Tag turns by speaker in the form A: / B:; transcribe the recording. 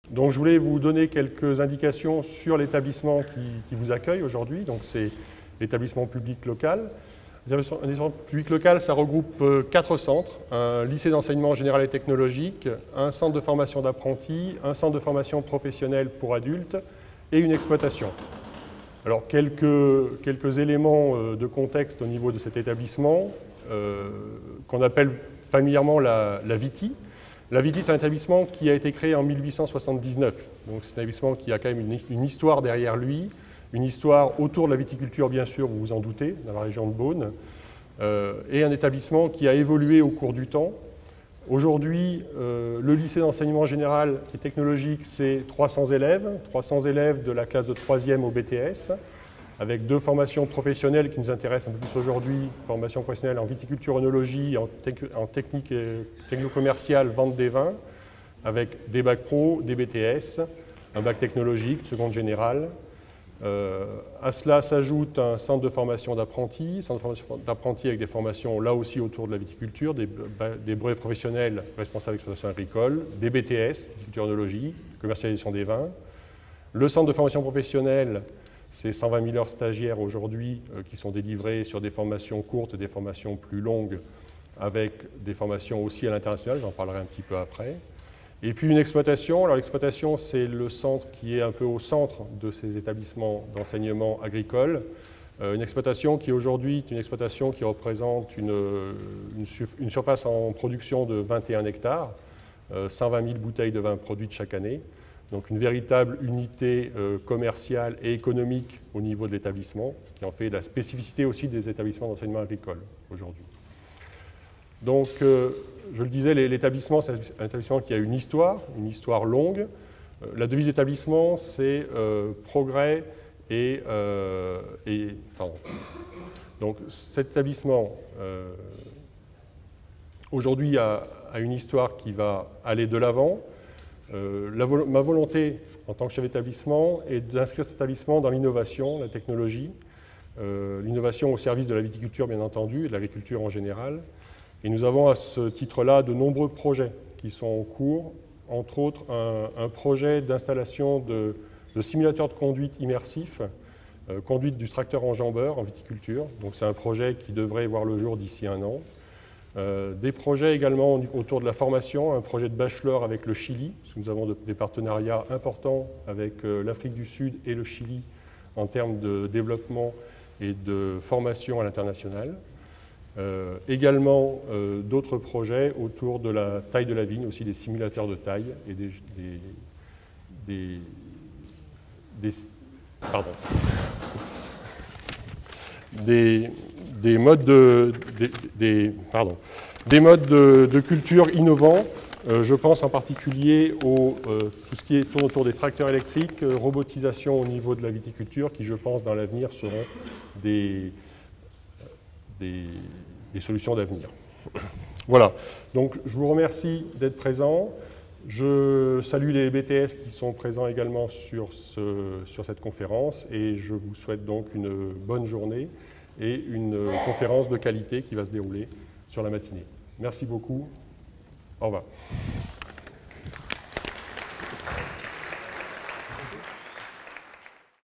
A: Donc, je voulais vous donner quelques indications sur l'établissement qui vous accueille aujourd'hui. Donc, c'est l'établissement public local. L'établissement public local, ça regroupe 4 centres, un lycée d'enseignement général et technologique, un centre de formation d'apprentis, un centre de formation professionnelle pour adultes et une exploitation. Alors, quelques éléments de contexte au niveau de cet établissement, qu'on appelle familièrement la VITI. La VITI, c'est un établissement qui a été créé en 1879. Donc, c'est un établissement qui a quand même une histoire derrière lui, une histoire autour de la viticulture, bien sûr, vous vous en doutez, dans la région de Beaune, et un établissement qui a évolué au cours du temps. Aujourd'hui, le lycée d'enseignement général et technologique, c'est 300 élèves de la classe de 3e au BTS, avec 2 formations professionnelles qui nous intéressent un peu plus aujourd'hui, formation professionnelle en viticulture, œnologie, en technique techno-commerciale, vente des vins, avec des bacs pro, des BTS, un bac technologique, seconde générale. À cela s'ajoute un centre de formation d'apprentis, avec des formations là aussi autour de la viticulture, des brevets professionnels responsables d'exploitation agricole, des BTS, viticulture œnologie, commercialisation des vins. Le centre de formation professionnelle, c'est 120 000 heures stagiaires aujourd'hui qui sont délivrées sur des formations courtes et des formations plus longues, avec des formations aussi à l'international, j'en parlerai un petit peu après. Et puis une exploitation. Alors l'exploitation, c'est le centre qui est un peu au centre de ces établissements d'enseignement agricole. Une exploitation qui aujourd'hui est une exploitation qui représente une surface en production de 21 hectares, 120 000 bouteilles de vin produites chaque année. Donc une véritable unité commerciale et économique au niveau de l'établissement, qui en fait la spécificité aussi des établissements d'enseignement agricole aujourd'hui. Donc, je le disais, l'établissement, c'est un établissement qui a une histoire longue. La devise d'établissement, c'est progrès et pardon. Donc, cet établissement, aujourd'hui, a une histoire qui va aller de l'avant. Ma volonté, en tant que chef d'établissement, est d'inscrire cet établissement dans l'innovation, la technologie, l'innovation au service de la viticulture, bien entendu, et de l'agriculture en général. Et nous avons à ce titre-là de nombreux projets qui sont en cours, entre autres un projet d'installation de simulateurs de conduite immersifs, conduite du tracteur enjambeur en viticulture. Donc c'est un projet qui devrait voir le jour d'ici 1 an. Des projets également autour de la formation, un projet de bachelor avec le Chili, parce que nous avons des partenariats importants avec l'Afrique du Sud et le Chili en termes de développement et de formation à l'international. Également d'autres projets autour de la taille de la vigne, aussi des simulateurs de taille et des modes de culture innovants. Je pense en particulier tout ce qui tourne autour des tracteurs électriques, robotisation au niveau de la viticulture, qui je pense dans l'avenir seront des solutions d'avenir. Voilà, donc je vous remercie d'être présents. Je salue les BTS qui sont présents également sur cette conférence et je vous souhaite donc une bonne journée et une conférence de qualité qui va se dérouler sur la matinée. Merci beaucoup. Au revoir.